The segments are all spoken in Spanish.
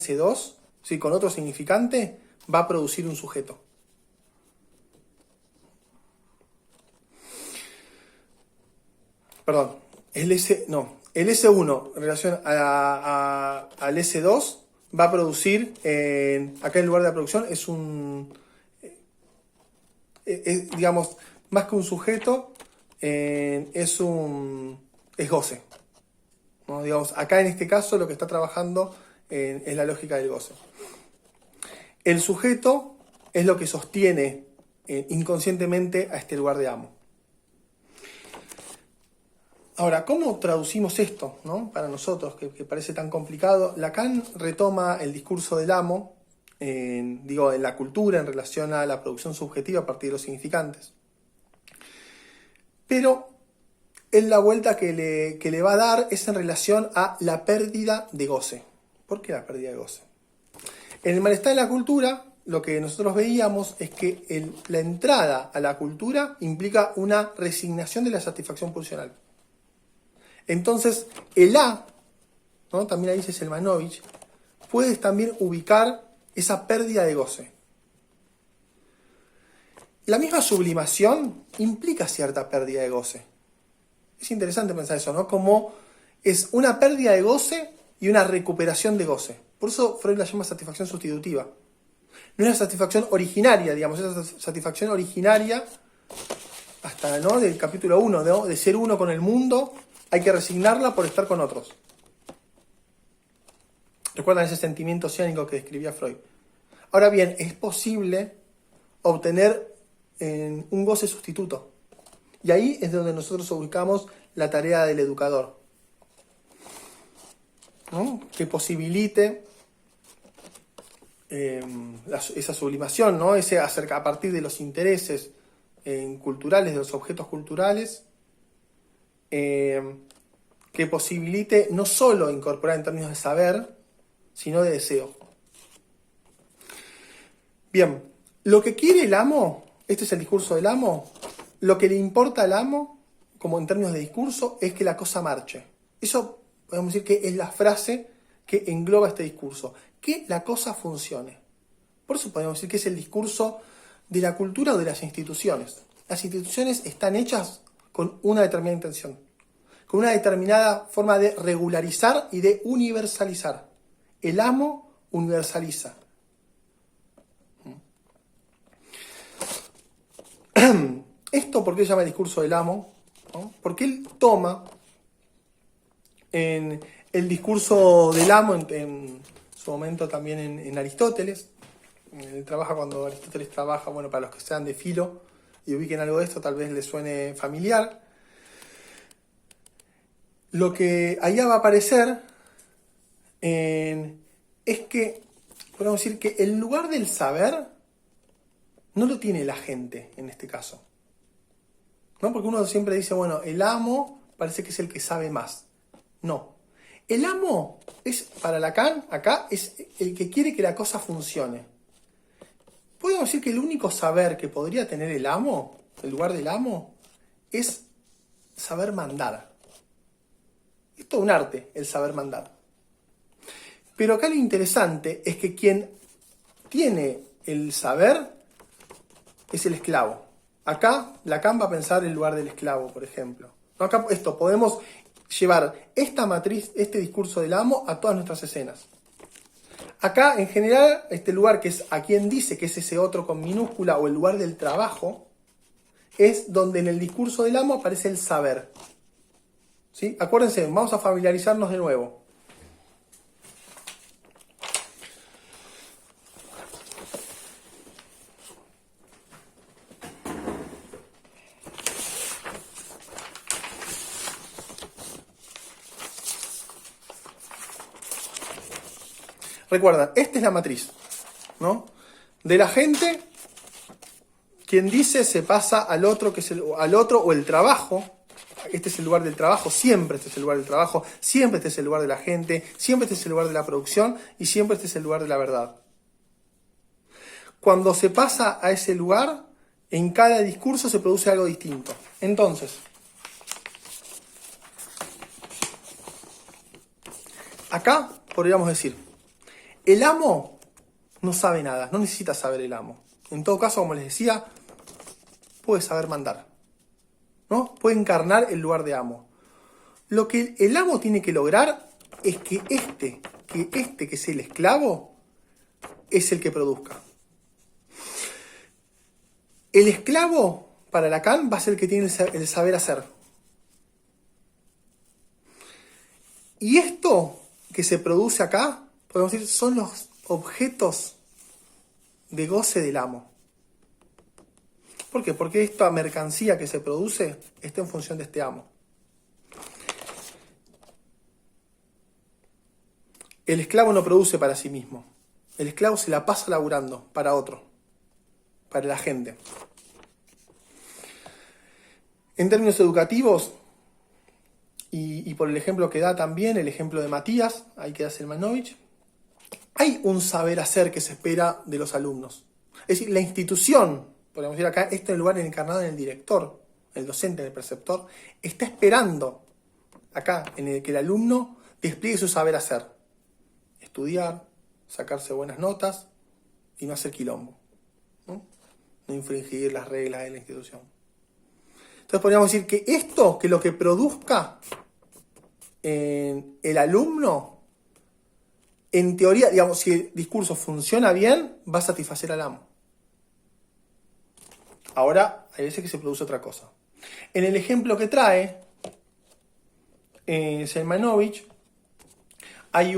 S2, ¿sí? Con otro significante, va a producir un sujeto. Perdón, el S1 en relación al S2 va a producir, acá en lugar de la producción, es digamos, más que un sujeto, es goce, ¿no? Digamos, acá en este caso lo que está trabajando es la lógica del goce. El sujeto es lo que sostiene inconscientemente a este lugar de amo. Ahora, ¿cómo traducimos esto, ¿no? Para nosotros, que parece tan complicado? Lacan retoma el discurso del amo, en la cultura en relación a la producción subjetiva a partir de los significantes. Pero él la vuelta que le va a dar es en relación a la pérdida de goce. ¿Por qué la pérdida de goce? En el malestar de la cultura, lo que nosotros veíamos es que la entrada a la cultura implica una resignación de la satisfacción pulsional. Entonces, el A, ¿no? También ahí dice Selmanovich, puedes también ubicar esa pérdida de goce. La misma sublimación implica cierta pérdida de goce. Es interesante pensar eso, ¿no? Como es una pérdida de goce y una recuperación de goce. Por eso Freud la llama satisfacción sustitutiva. No es la satisfacción originaria, digamos, esa satisfacción originaria hasta, ¿no? Del capítulo 1, ¿no? De ser uno con el mundo, hay que resignarla por estar con otros. ¿Recuerdan ese sentimiento oceánico que describía Freud? Ahora bien, es posible obtener un goce sustituto. Y ahí es donde nosotros ubicamos la tarea del educador, ¿no? Que posibilite esa sublimación, ¿no? Ese acerca a partir de los intereses culturales, de los objetos culturales, que posibilite no solo incorporar en términos de saber, sino de deseo. Bien, lo que quiere el amo, este es el discurso del amo, lo que le importa al amo, como en términos de discurso, es que la cosa marche. Eso podemos decir que es la frase que engloba este discurso, que la cosa funcione. Por eso podemos decir que es el discurso de la cultura o de las instituciones. Las instituciones están hechas con una determinada intención, con una determinada forma de regularizar y de universalizar. El amo universaliza. Esto, ¿por qué se llama el discurso del amo? ¿No? Porque él toma en el discurso del amo, en su momento también en Aristóteles. Él trabaja cuando Aristóteles trabaja, bueno, para los que sean de filo y ubiquen algo de esto, tal vez les suene familiar. Lo que allá va a aparecer es que, podemos decir que el lugar del saber no lo tiene la gente en este caso, ¿no? Porque uno siempre dice, bueno, el amo parece que es el que sabe más. No. El amo es, para Lacan, acá, es el que quiere que la cosa funcione. Podemos decir que el único saber que podría tener el amo, el lugar del amo, es saber mandar. Es todo un arte, el saber mandar. Pero acá lo interesante es que quien tiene el saber es el esclavo. Acá Lacan va a pensar el lugar del esclavo, por ejemplo. Acá podemos llevar esta matriz, este discurso del amo, a todas nuestras escenas. Acá, en general, este lugar que es a quien dice que es ese otro con minúscula, o el lugar del trabajo, es donde en el discurso del amo aparece el saber. ¿Sí? Acuérdense, vamos a familiarizarnos de nuevo. Recuerdan, esta es la matriz, ¿no? De la gente, quien dice se pasa al otro, que es al otro o el trabajo. Este es el lugar del trabajo, siempre este es el lugar del trabajo, siempre este es el lugar de la gente, siempre este es el lugar de la producción y siempre este es el lugar de la verdad. Cuando se pasa a ese lugar, en cada discurso se produce algo distinto. Entonces, acá podríamos decir, El amo no sabe nada, no necesita saber el amo. En todo caso, como les decía, puede saber mandar, ¿no? Puede encarnar el lugar de amo. Lo que el amo tiene que lograr es que que es el esclavo, es el que produzca. El esclavo, para Lacan, va a ser el que tiene el saber hacer. Y esto que se produce acá, podemos decir, son los objetos de goce del amo. ¿Por qué? Porque esta mercancía que se produce está en función de este amo. El esclavo no produce para sí mismo. El esclavo se la pasa laburando para otro, para la gente. En términos educativos, y por el ejemplo que da también, el ejemplo de Matías, ahí queda Selmanovich, hay un saber hacer que se espera de los alumnos. Es decir, la institución, podemos decir acá, este lugar encarnado en el director, el docente, en el preceptor, está esperando acá en el que el alumno despliegue su saber hacer. Estudiar, sacarse buenas notas y no hacer quilombo, ¿no? No infringir las reglas de la institución. Entonces podríamos decir que esto, que lo que produzca el alumno, en teoría, digamos, si el discurso funciona bien, va a satisfacer al amo. Ahora, hay veces que se produce otra cosa. En el ejemplo que trae Selmanovich, hay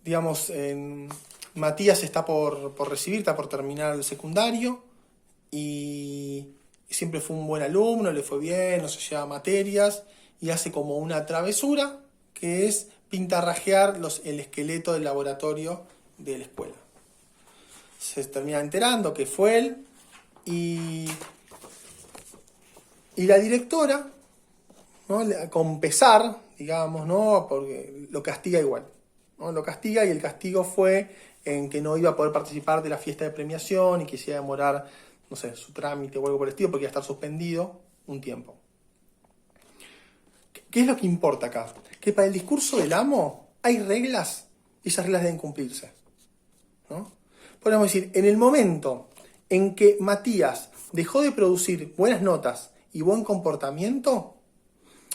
digamos, Matías está por recibir, está por terminar el secundario y siempre fue un buen alumno, le fue bien, no se lleva materias y hace como una travesura que es pintarrajear el esqueleto del laboratorio de la escuela. Se termina enterando que fue él y la directora, ¿no? Con pesar, digamos, ¿no? Porque lo castiga igual, ¿no? Lo castiga y el castigo fue en que no iba a poder participar de la fiesta de premiación y que se iba a demorar, no sé, su trámite o algo por el estilo porque iba a estar suspendido un tiempo. ¿Qué es lo que importa acá? Que para el discurso del amo hay reglas y esas reglas deben cumplirse, ¿no? Podemos decir, en el momento en que Matías dejó de producir buenas notas y buen comportamiento,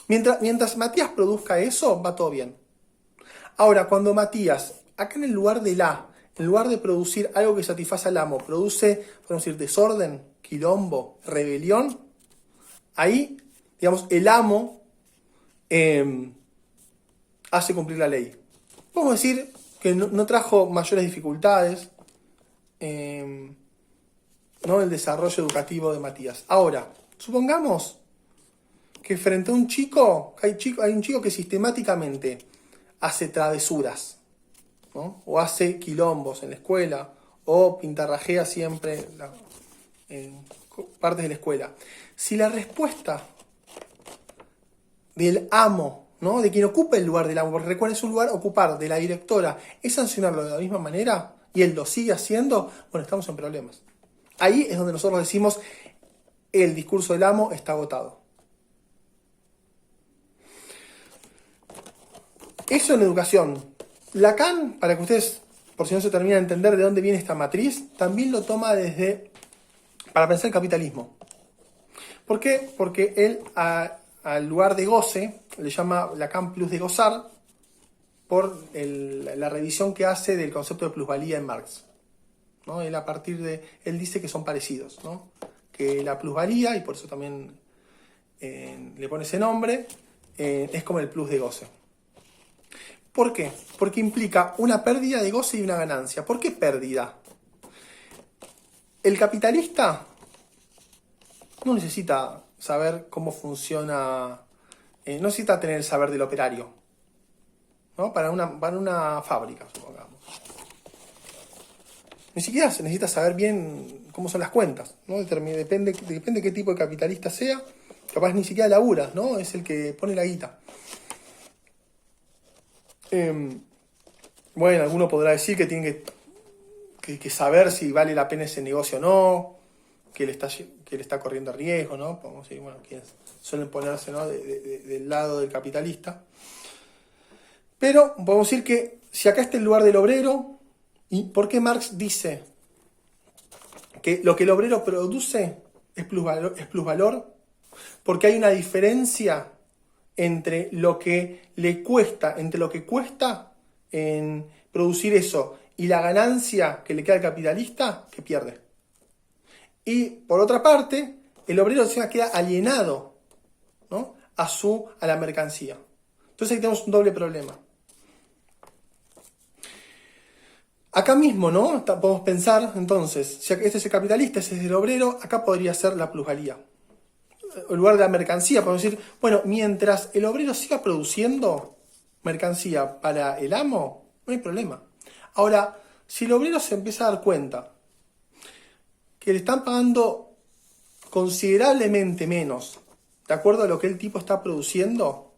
mientras Matías produzca eso, va todo bien. Ahora, cuando Matías, acá en el lugar del A, en lugar de producir algo que satisface al amo, produce, podemos decir, desorden, quilombo, rebelión, ahí, digamos, el amo hace cumplir la ley. Podemos decir que no trajo mayores dificultades, ¿no? El desarrollo educativo de Matías. Ahora, supongamos que frente a un chico, hay un chico que sistemáticamente hace travesuras, ¿no? O hace quilombos en la escuela, o pintarrajea siempre partes de la escuela. Si la respuesta del amo, ¿no? De quien ocupa el lugar del amo, porque recuerden, es un lugar ocupar, de la directora, es sancionarlo de la misma manera, y él lo sigue haciendo, bueno, estamos en problemas. Ahí es donde nosotros decimos, el discurso del amo está agotado. Eso en educación. Lacan, para que ustedes, por si no se termina de entender de dónde viene esta matriz, también lo toma para pensar el capitalismo. ¿Por qué? Porque él al lugar de goce le llama Lacan plus de gozar por la revisión que hace del concepto de plusvalía en Marx, ¿no? Él él dice que son parecidos, ¿no? Que la plusvalía, y por eso también le pone ese nombre, es como el plus de goce. ¿Por qué? Porque implica una pérdida de goce y una ganancia. ¿Por qué pérdida? El capitalista no necesita saber cómo funciona, no necesita tener el saber del operario, ¿no? Para una fábrica, supongamos. Ni siquiera se necesita saber bien cómo son las cuentas, ¿no? Depende qué tipo de capitalista sea, capaz ni siquiera labura, ¿no? Es el que pone la guita. Bueno, alguno podrá decir que tiene que saber si vale la pena ese negocio o no, que le está corriendo riesgo, ¿no? Podemos decir, bueno, quienes suelen ponerse, ¿no? del lado del capitalista. Pero podemos decir que si acá está el lugar del obrero, ¿y por qué Marx dice que lo que el obrero produce es plusvalor? Porque hay una diferencia entre lo que le cuesta, entre lo que cuesta en producir eso y la ganancia que le queda al capitalista, que pierde. Y por otra parte, el obrero encima queda alienado, ¿no?, a la mercancía. Entonces ahí tenemos un doble problema. Acá mismo, ¿no?, podemos pensar, entonces, si este es el capitalista, ese es el obrero, acá podría ser la plusvalía. En lugar de la mercancía, podemos decir, bueno, mientras el obrero siga produciendo mercancía para el amo, no hay problema. Ahora, si el obrero se empieza a dar cuenta que le están pagando considerablemente menos de acuerdo a lo que el tipo está produciendo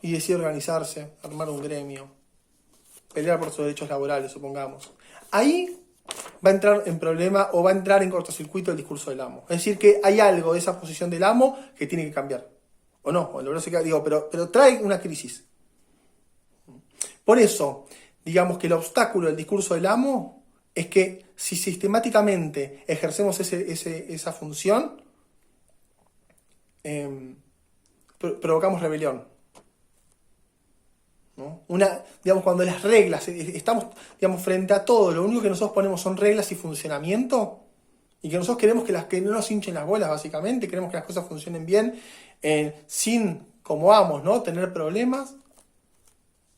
y decide organizarse, armar un gremio, pelear por sus derechos laborales, supongamos, ahí va a entrar en problema o va a entrar en cortocircuito el discurso del amo. Es decir, que hay algo de esa posición del amo que tiene que cambiar. O no, o el obrero se queda, pero trae una crisis. Por eso, digamos que el obstáculo del discurso del amo es que si sistemáticamente ejercemos esa función, provocamos rebelión, ¿no? Cuando las reglas, estamos, frente a todo, lo único que nosotros ponemos son reglas y funcionamiento, y que nosotros queremos que no nos hinchen las bolas, básicamente, queremos que las cosas funcionen bien, sin, como vamos, ¿no?, tener problemas.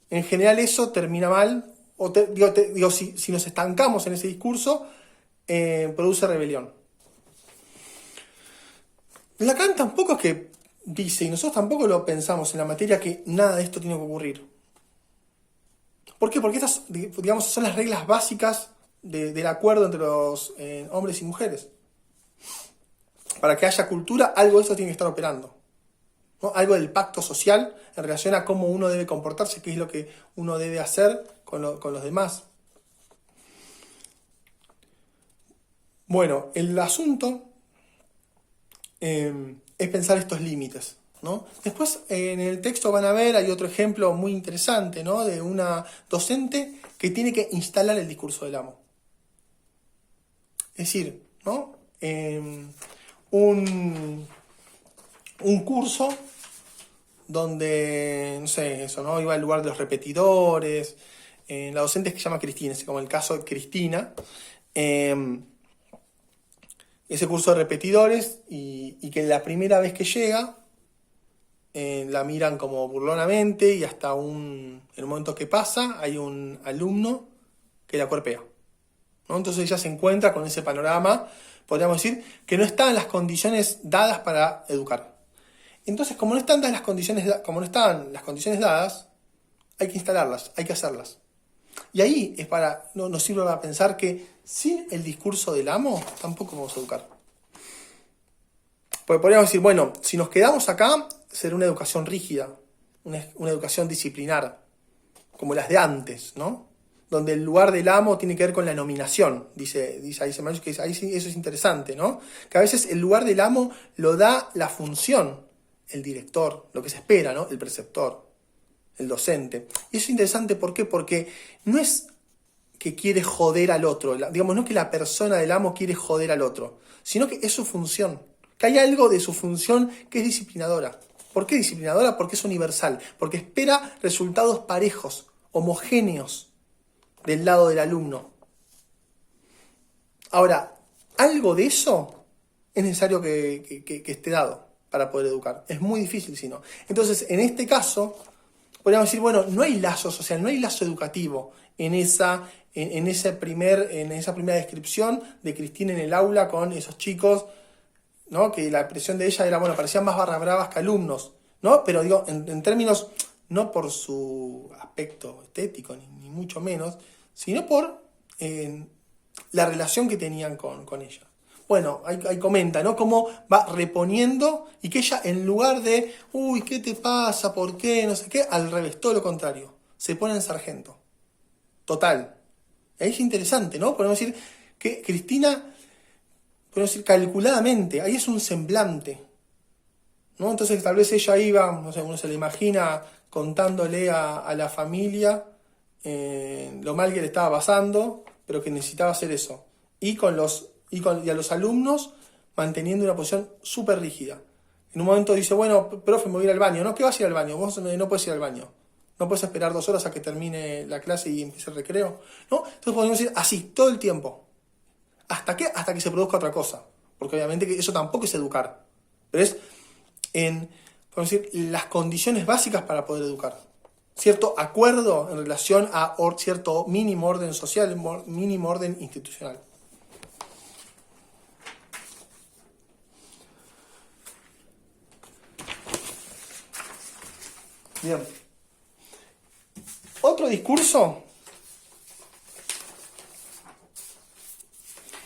En general eso termina mal, si nos estancamos en ese discurso, produce rebelión. Lacan tampoco es que dice, y nosotros tampoco lo pensamos en la materia, que nada de esto tiene que ocurrir. ¿Por qué? Porque estas, digamos, son las reglas básicas del acuerdo entre los hombres y mujeres. Para que haya cultura, algo de eso tiene que estar operando, ¿no? Algo del pacto social en relación a cómo uno debe comportarse, qué es lo que uno debe hacer con los demás. Bueno, el asunto es pensar estos límites, ¿no? Después en el texto van a ver, hay otro ejemplo muy interesante, ¿no?, de una docente que tiene que instalar el discurso del amo. Es decir, ¿no?, un curso donde, no sé, eso, ¿no?, iba al lugar de los repetidores, la docente es que se llama Cristina, es como el caso de Cristina, ese curso de repetidores, y que la primera vez que llega, la miran como burlonamente, y hasta en el momento que pasa, hay un alumno que la cuerpea, ¿no? Entonces ella se encuentra con ese panorama, podríamos decir, que no están las condiciones dadas para educar. Entonces, como no están las condiciones dadas, hay que instalarlas, hay que hacerlas. Y ahí nos sirve para pensar que sin el discurso del amo tampoco vamos a educar. Porque podríamos decir, bueno, si nos quedamos acá, será una educación rígida, una educación disciplinar, como las de antes, ¿no?, donde el lugar del amo tiene que ver con la nominación, dice Manuel, que ahí sí, eso es interesante, ¿no?, que a veces el lugar del amo lo da la función, el director, lo que se espera, ¿no?, el preceptor, el docente. Y eso es interesante, ¿por qué? Porque no es que quiere joder al otro, digamos, no es que la persona del amo quiere joder al otro, sino que es su función, que hay algo de su función que es disciplinadora. ¿Por qué disciplinadora? Porque es universal, porque espera resultados parejos, homogéneos, del lado del alumno. Ahora, algo de eso es necesario que esté dado para poder educar. Es muy difícil si no. Entonces, en este caso, podríamos decir, bueno, no hay lazo social, no hay lazo educativo en esa primera descripción de Cristina en el aula con esos chicos, ¿no?, que la expresión de ella era, bueno, parecían más barra bravas que alumnos, ¿no? Pero digo, en términos, no por su aspecto estético, ni mucho menos, sino por la relación que tenían con ella. Bueno, ahí comenta, ¿no?, cómo va reponiendo, y que ella, en lugar de, uy, ¿qué te pasa? ¿Por qué? No sé qué, al revés, todo lo contrario, se pone en sargento. Total. Ahí es interesante, ¿no? Podemos decir que Cristina, podemos decir calculadamente, ahí es un semblante, ¿no? Entonces tal vez ella iba, no sé, uno se le imagina contándole a la familia lo mal que le estaba pasando, pero que necesitaba hacer eso. Y a los alumnos manteniendo una posición súper rígida. En un momento dice, bueno, profe, me voy a ir al baño. No, ¿qué vas a ir al baño? Vos no puedes ir al baño. No puedes esperar 2 horas a que termine la clase y empiece el recreo. ¿No? Entonces podemos decir así, todo el tiempo. ¿Hasta qué? Hasta que se produzca otra cosa. Porque obviamente que eso tampoco es educar. Pero es podemos decir, las condiciones básicas para poder educar. Cierto acuerdo en relación a cierto mínimo orden social, mínimo orden institucional. Bien. Otro discurso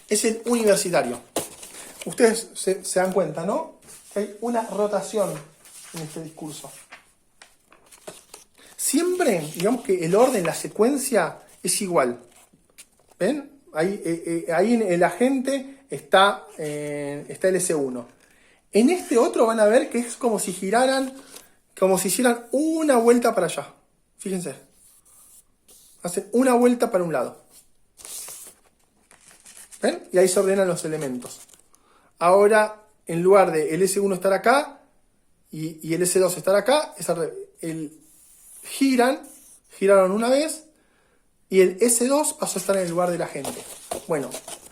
es el universitario. Ustedes se dan cuenta, ¿no? Que hay una rotación en este discurso. Siempre, digamos que el orden, la secuencia es igual. ¿Ven? Ahí en el agente está el S1. En este otro van a ver que es como si giraran, como si hicieran una vuelta para allá. Fíjense. Hacen una vuelta para un lado. ¿Ven? Y ahí se ordenan los elementos. Ahora, en lugar de el S1 estar acá y el S2 estar acá, es giraron una vez y el S2 pasó a estar en el lugar de la gente. Bueno,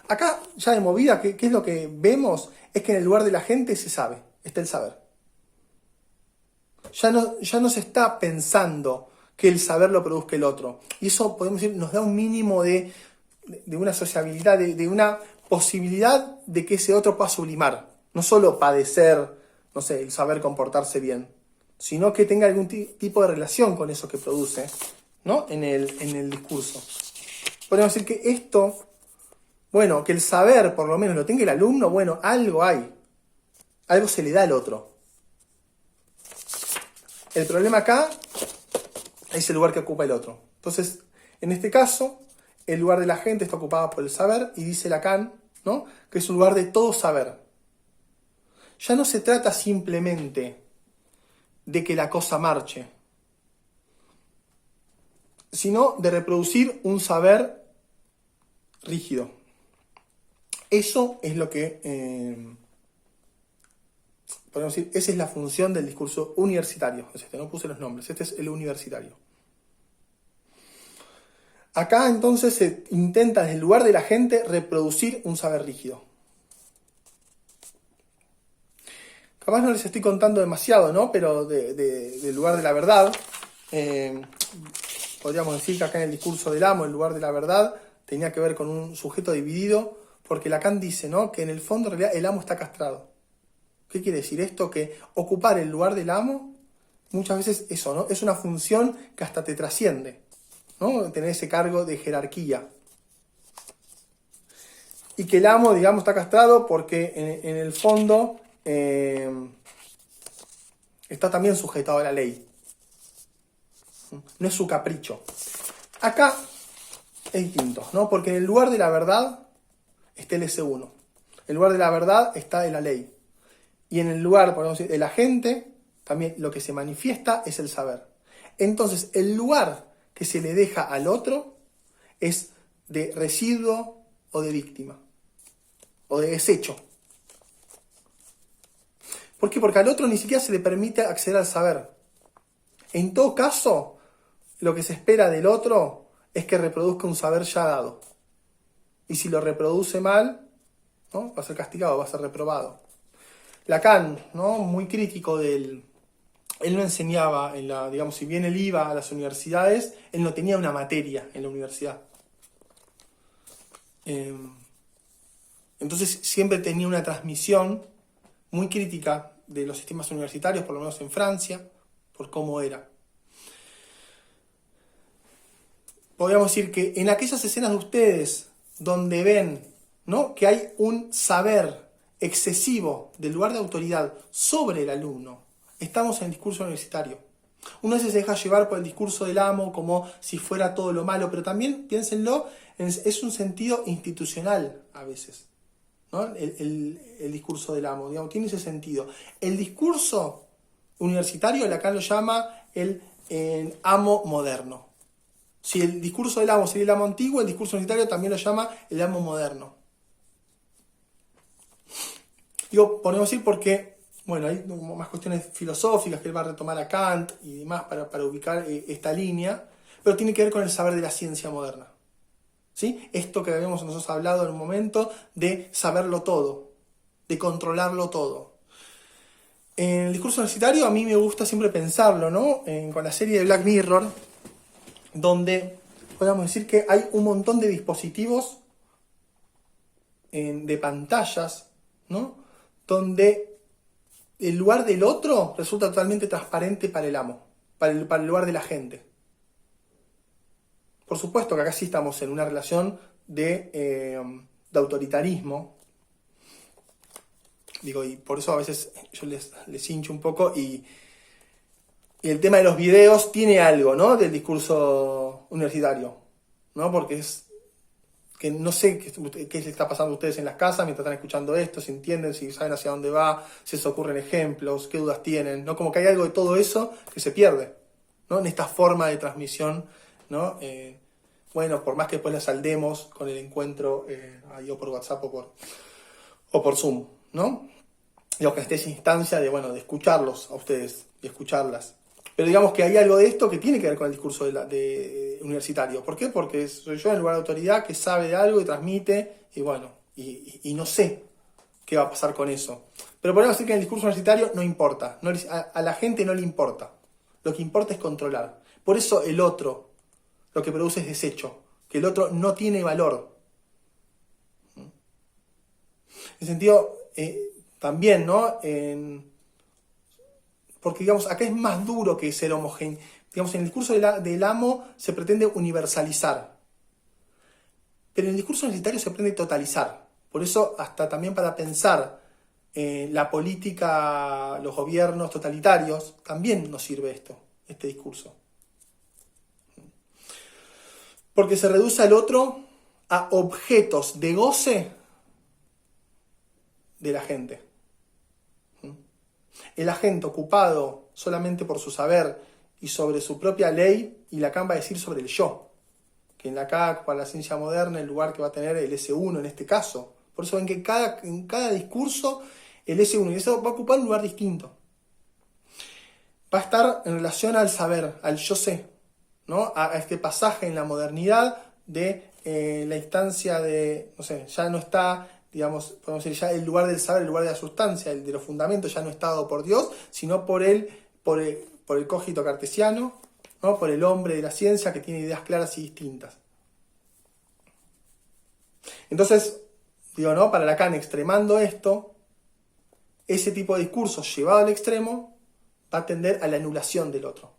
acá ya de movida, ¿qué es lo que vemos? Es que en el lugar de la gente se sabe, está el saber. Ya no se está pensando que el saber lo produzca el otro. Y eso, podemos decir, nos da un mínimo de una sociabilidad, de una posibilidad de que ese otro pueda sublimar. No solo padecer, no sé, el saber comportarse bien, sino que tenga algún tipo de relación con eso que produce, ¿no? en el discurso. Podemos decir que esto, bueno, que el saber por lo menos lo tenga el alumno, bueno, algo hay. Algo se le da al otro. El problema acá es el lugar que ocupa el otro. Entonces, en este caso, el lugar de la gente está ocupado por el saber, y dice Lacan, ¿no?, que es un lugar de todo saber. Ya no se trata simplemente de que la cosa marche, sino de reproducir un saber rígido. Eso es lo que, podemos decir, esa es la función del discurso universitario. No puse los nombres, este es el universitario. Acá entonces se intenta desde el lugar de la gente reproducir un saber rígido. Capaz no les estoy contando demasiado, ¿no? Pero del lugar de la verdad, podríamos decir que acá en el discurso del amo, el lugar de la verdad tenía que ver con un sujeto dividido, porque Lacan dice, ¿no?, que en el fondo en realidad el amo está castrado. ¿Qué quiere decir esto? Que ocupar el lugar del amo, muchas veces eso, ¿no?, es una función que hasta te trasciende, ¿no?, tener ese cargo de jerarquía. Y que el amo, digamos, está castrado porque en el fondo está también sujetado a la ley. No es su capricho. Acá es distinto, ¿no? Porque en el lugar de la verdad está el S1. En el lugar de la verdad está la ley. Y en el lugar, podemos decir, de la gente, también lo que se manifiesta es el saber. Entonces, el lugar que se le deja al otro es de residuo o de víctima, o de desecho. ¿Por qué? Porque al otro ni siquiera se le permite acceder al saber. En todo caso, lo que se espera del otro es que reproduzca un saber ya dado. Y si lo reproduce mal, ¿no?, va a ser castigado, va a ser reprobado. Lacan, ¿no?, muy crítico del... Él no enseñaba, digamos, si bien él iba a las universidades, él no tenía una materia en la universidad. Entonces siempre tenía una transmisión muy crítica de los sistemas universitarios, por lo menos en Francia, por cómo era. Podríamos decir que en aquellas escenas de ustedes donde ven, ¿no?, que hay un saber excesivo del lugar de autoridad sobre el alumno, estamos en el discurso universitario. Uno a veces se deja llevar por el discurso del amo como si fuera todo lo malo, pero también, piénsenlo, es un sentido institucional a veces, ¿no? El discurso del amo, digamos, tiene ese sentido. El discurso universitario, Lacan lo llama el amo moderno. Si el discurso del amo sería el amo antiguo, el discurso universitario también lo llama el amo moderno. Digo, podemos decir porque, bueno, hay más cuestiones filosóficas que él va a retomar a Kant y demás para ubicar esta línea, pero tiene que ver con el saber de la ciencia moderna. ¿Sí? Esto que habíamos nosotros hablado en un momento de saberlo todo, de controlarlo todo. En el discurso universitario a mí me gusta siempre pensarlo, ¿no? Con la serie de Black Mirror, donde podemos decir que hay un montón de dispositivos de pantallas, ¿no? Donde el lugar del otro resulta totalmente transparente para el amo, para el lugar de la gente. Por supuesto que acá sí estamos en una relación de autoritarismo. Digo, y por eso a veces yo les hincho un poco y el tema de los videos tiene algo, ¿no? Del discurso universitario, ¿no? Porque es que no sé qué les está pasando a ustedes en las casas mientras están escuchando esto, si entienden, si saben hacia dónde va, si se ocurren ejemplos, qué dudas tienen, ¿no? Como que hay algo de todo eso que se pierde, ¿no? En esta forma de transmisión, ¿no? Bueno, por más que después la saldemos con el encuentro ahí o por WhatsApp o por Zoom, ¿no? Digamos que esté esa instancia de, bueno, de escucharlos a ustedes y escucharlas. Pero digamos que hay algo de esto que tiene que ver con el discurso universitario. ¿Por qué? Porque soy yo en lugar de autoridad que sabe de algo y transmite, y bueno, y no sé qué va a pasar con eso. Pero podemos decir que en el discurso universitario no importa, a la gente no le importa. Lo que importa es controlar. Por eso el otro lo que produce es desecho, que el otro no tiene valor. En ese sentido, también, ¿no? Porque, digamos, acá es más duro que ser homogéneo. Digamos, en el discurso del amo se pretende universalizar. Pero en el discurso universitario se pretende totalizar. Por eso, hasta también para pensar la política, los gobiernos totalitarios, también nos sirve este discurso. Porque se reduce al otro a objetos de goce de la gente. El agente ocupado solamente por su saber y sobre su propia ley, y Lacan va a decir sobre el yo, que en la CAC, para la ciencia moderna, el lugar que va a tener el S1 en este caso. Por eso ven que en cada discurso el S1 y eso va a ocupar un lugar distinto. Va a estar en relación al saber, al yo sé, ¿no? A este pasaje en la modernidad de la instancia de, no sé, ya no está, digamos, podemos decir, ya el lugar del saber, el lugar de la sustancia, el de los fundamentos ya no está dado por Dios, sino por el cogito cartesiano, ¿no? Por el hombre de la ciencia que tiene ideas claras y distintas. Entonces, digo, ¿no? Para Lacan, extremando esto, ese tipo de discurso llevado al extremo va a tender a la anulación del otro,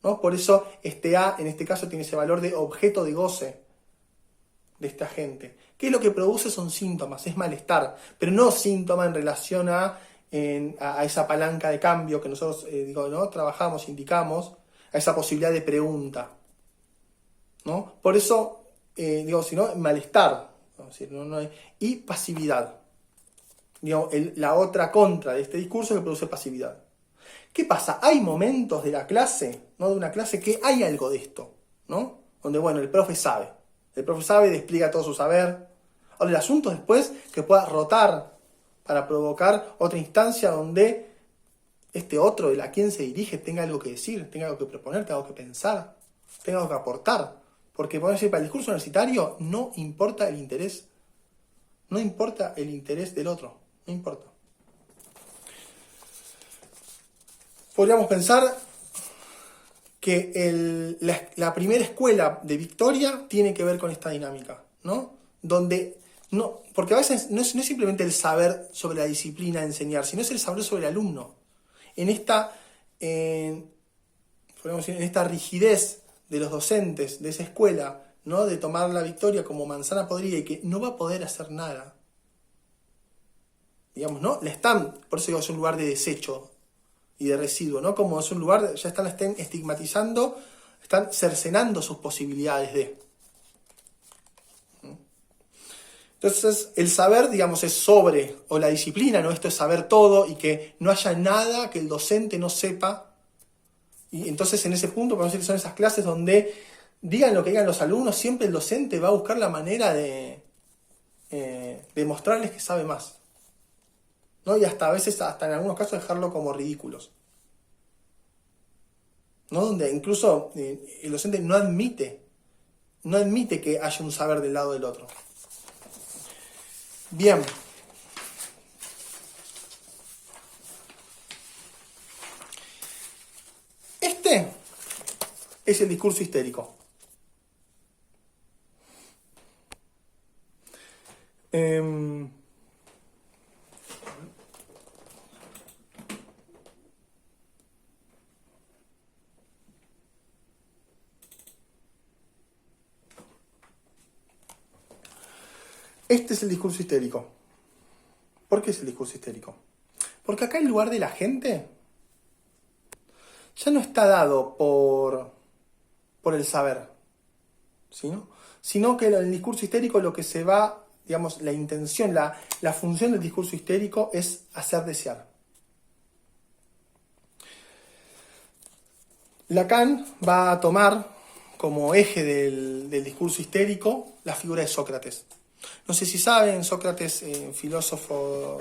¿no? Por eso este A, en este caso, tiene ese valor de objeto de goce de esta gente. ¿Qué es lo que produce? Son síntomas, es malestar, pero no síntoma en relación a esa palanca de cambio que nosotros ¿no? trabajamos, indicamos, a esa posibilidad de pregunta, ¿no? Por eso, sino malestar, vamos a decir, no hay, y pasividad. Digamos, la otra contra de este discurso que produce pasividad. ¿Qué pasa? Hay momentos de la clase, ¿no? De una clase que hay algo de esto, ¿no? Donde, bueno, el profe sabe, despliega todo su saber. Ahora, el asunto después que pueda rotar para provocar otra instancia donde este otro a quien se dirige tenga algo que decir, tenga algo que proponer, tenga algo que pensar, tenga algo que aportar. Porque, podemos decir, para el discurso universitario no importa el interés. No importa el interés del otro, no importa. Podríamos pensar que la primera escuela de Victoria tiene que ver con esta dinámica, ¿no? Donde no, porque a veces no es simplemente el saber sobre la disciplina de enseñar, sino es el saber sobre el alumno. Podemos decir, en esta rigidez de los docentes de esa escuela, ¿no? De tomar la Victoria como manzana podrida y que no va a poder hacer nada. Digamos, ¿no? Por eso digo, es un lugar de desecho y de residuo, ¿no? Como es un lugar, ya están estigmatizando, están cercenando sus posibilidades de. Entonces, el saber, digamos, es sobre, o la disciplina, ¿no? Esto es saber todo y que no haya nada que el docente no sepa, Y entonces en ese punto podemos decir que son esas clases donde digan lo que digan los alumnos, siempre el docente va a buscar la manera de mostrarles que sabe más, ¿no? Y hasta a veces, hasta en algunos casos, dejarlo como ridículos, ¿no? Donde incluso el docente no admite que haya un saber del lado del otro. Bien. Este es el discurso histérico. Este es el discurso histérico. ¿Por qué es el discurso histérico? Porque acá el lugar de la gente ya no está dado por el saber, ¿sí? Sino que en el discurso histérico lo que se va, digamos, la intención, la función del discurso histérico es hacer desear. Lacan va a tomar como eje del discurso histérico la figura de Sócrates. No sé si saben, Sócrates, filósofo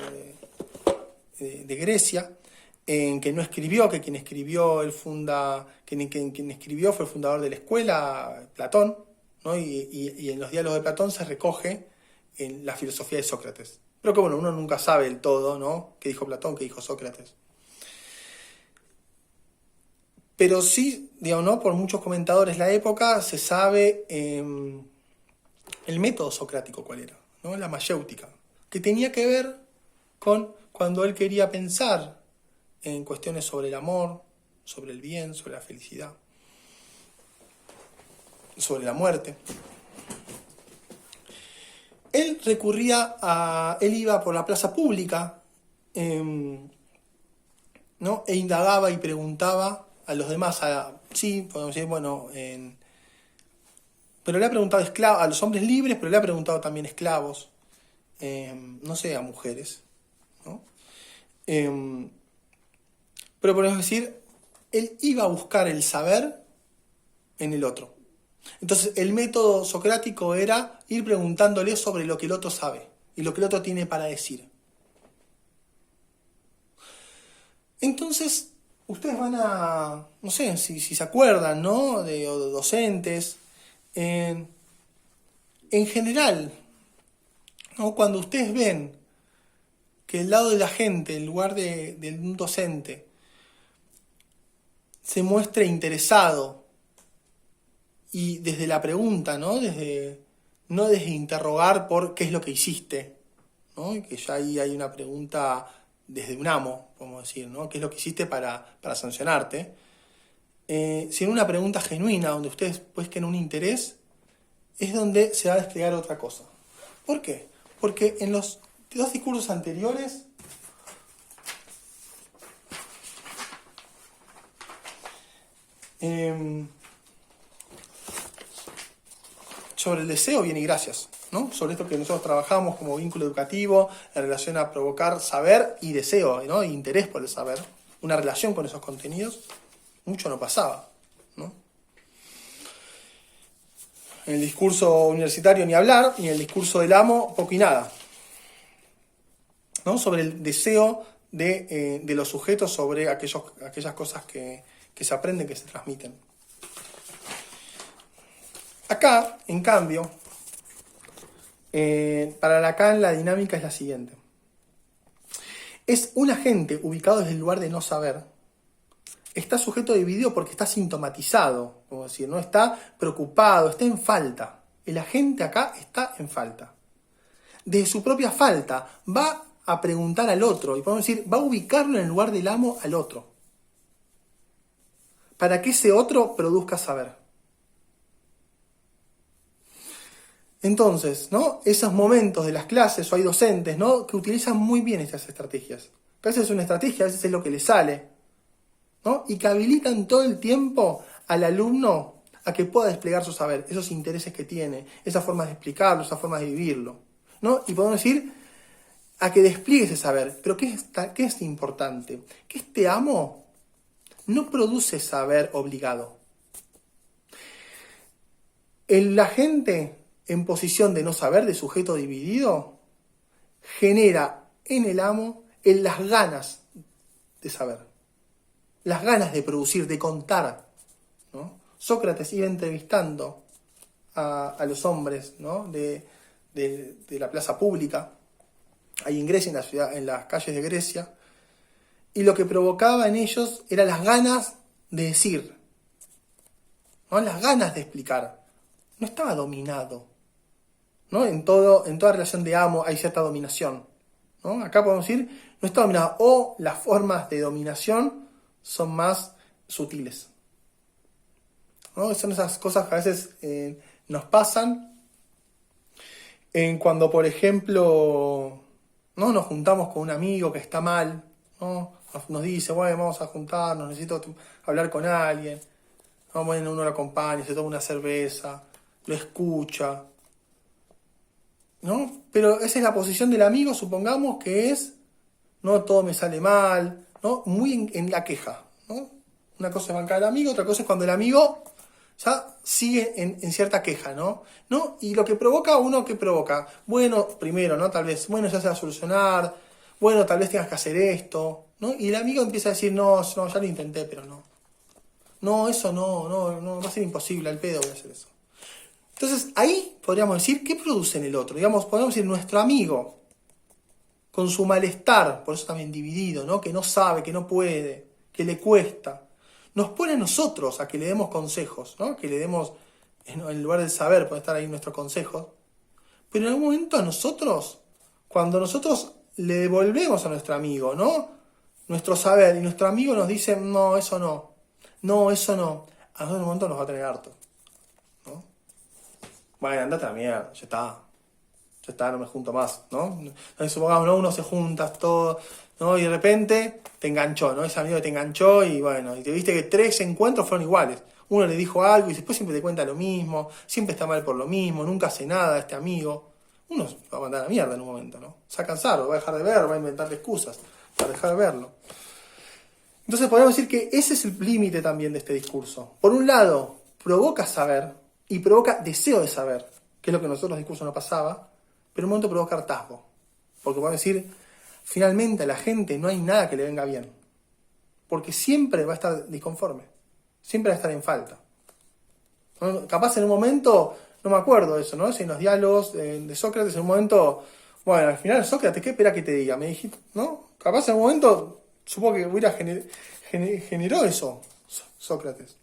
de Grecia, que no escribió, que quien escribió quien escribió fue el fundador de la escuela, Platón, ¿no? Y en los diálogos de Platón se recoge en la filosofía de Sócrates. Pero que bueno, uno nunca sabe el todo, ¿no? ¿Qué dijo Platón? ¿Qué dijo Sócrates? Pero sí, digamos, ¿no? Por muchos comentadores de la época se sabe el método socrático cuál era, ¿no? La mayéutica, que tenía que ver con cuando él quería pensar en cuestiones sobre el amor, sobre el bien, sobre la felicidad, sobre la muerte. Él iba por la plaza pública, ¿no? E indagaba y preguntaba a los demás, sí, podemos decir, bueno, pero le ha preguntado a los hombres libres, pero le ha preguntado también esclavos, no sé, a mujeres, ¿no? Pero podemos decir, él iba a buscar el saber en el otro. Entonces el método socrático era ir preguntándole sobre lo que el otro sabe y lo que el otro tiene para decir. Entonces, ustedes van a, no sé, si se acuerdan, ¿no? De docentes, en general, ¿no? Cuando ustedes ven que el lado de la gente, en lugar de un docente, se muestre interesado y desde la pregunta, ¿no? No desde interrogar por qué es lo que hiciste, ¿no? Y que ya ahí hay una pregunta desde un amo, podemos decir, ¿no? ¿Qué es lo que hiciste para sancionarte? Sino una pregunta genuina, donde ustedes busquen un interés, es donde se va a desplegar otra cosa. ¿Por qué? Porque en los dos discursos anteriores sobre el deseo, bien y gracias, ¿no? Sobre esto que nosotros trabajamos como vínculo educativo en relación a provocar saber y deseo, ¿no? E interés por el saber, una relación con esos contenidos, mucho no pasaba, ¿no? En el discurso universitario ni hablar, y en el discurso del amo poco y nada, ¿no? Sobre el deseo de los sujetos sobre aquellas cosas que se aprenden, que se transmiten. Acá, en cambio, para Lacan la dinámica es la siguiente. Es un agente ubicado desde el lugar de no saber. Está sujeto dividido porque está sintomatizado, como decir, no está preocupado, está en falta. El agente acá está en falta. De su propia falta va a preguntar al otro, y podemos decir, va a ubicarlo en el lugar del amo al otro, para que ese otro produzca saber. Entonces, ¿no? Esos momentos de las clases, o hay docentes, ¿no? Que utilizan muy bien estas estrategias. A veces es una estrategia, a veces es lo que les sale, ¿no? Y que habilitan todo el tiempo al alumno a que pueda desplegar su saber, esos intereses que tiene, esas formas de explicarlo, esas formas de vivirlo, ¿no? Y podemos decir a que despliegue ese saber. Pero ¿qué es importante? Que este amo no produce saber obligado. La gente en posición de no saber, de sujeto dividido, genera en el amo las ganas de saber, las ganas de producir, de contar, ¿no? Sócrates iba entrevistando a los hombres, ¿no? de la plaza pública, ahí en Grecia, en las calles de Grecia, y lo que provocaba en ellos eran las ganas de decir, ¿no? Las ganas de explicar. No estaba dominado, ¿no? En toda relación de amo hay cierta dominación, ¿no? Acá podemos decir, no está dominado, o las formas de dominación son más sutiles, ¿no? Son esas cosas que a veces nos pasan cuando, por ejemplo, ¿no? Nos juntamos con un amigo que está mal, ¿no? Nos dice, bueno, vamos a juntarnos, necesito hablar con alguien, ¿no? Bueno, uno lo acompaña, se toma una cerveza, lo escucha, ¿no? Pero esa es la posición del amigo, supongamos que es, no, todo me sale mal, ¿no? Muy en la queja, ¿no? Una cosa es bancar al amigo, otra cosa es cuando el amigo ya sigue en cierta queja, ¿no? Y lo que provoca, ¿qué provoca? Bueno, primero, ¿no? Tal vez, bueno, ya se va a solucionar, bueno, tal vez tengas que hacer esto, ¿no? Y el amigo empieza a decir, no, ya lo intenté, pero no. No, eso no, va a ser imposible, al pedo voy a hacer eso. Entonces, ahí podríamos decir, ¿qué produce en el otro? Digamos, podríamos decir, nuestro amigo, con su malestar, por eso también dividido, ¿no? Que no sabe, que no puede, que le cuesta, nos pone a nosotros a que le demos consejos, ¿no? Que le demos, en lugar del saber, pueden estar ahí nuestros consejos. Pero en algún momento a nosotros, cuando nosotros le devolvemos a nuestro amigo, ¿no? Nuestro saber, y nuestro amigo nos dice, no, eso no, eso no, a nosotros en un momento nos va a tener harto, ¿no? Bueno, andate a la mierda, ya está, no me junto más, ¿no? Entonces, supongamos, ¿no? Uno se junta todo, ¿no? Y de repente te enganchó, ¿no? Ese amigo que te enganchó y bueno, y te viste que 3 encuentros fueron iguales. Uno le dijo algo y después siempre te cuenta lo mismo, siempre está mal por lo mismo, nunca hace nada este amigo. Uno se va a mandar a la mierda en un momento, ¿no? Se va a cansar, va a dejar de ver, va a inventar excusas para dejar de verlo. Entonces podemos decir que ese es el límite también de este discurso. Por un lado, provoca saber y provoca deseo de saber, que es lo que en nosotros los discursos no pasaba, pero en un momento provoca hartazgo. Porque podemos decir, finalmente a la gente no hay nada que le venga bien. Porque siempre va a estar disconforme. Siempre va a estar en falta. ¿No? Capaz en un momento, no me acuerdo de eso, ¿no? Si en los diálogos de Sócrates, en un momento, bueno, al final Sócrates, ¿qué espera que te diga? Me dijiste, ¿no? Capaz en un momento, supongo que hubiera generó eso Sócrates.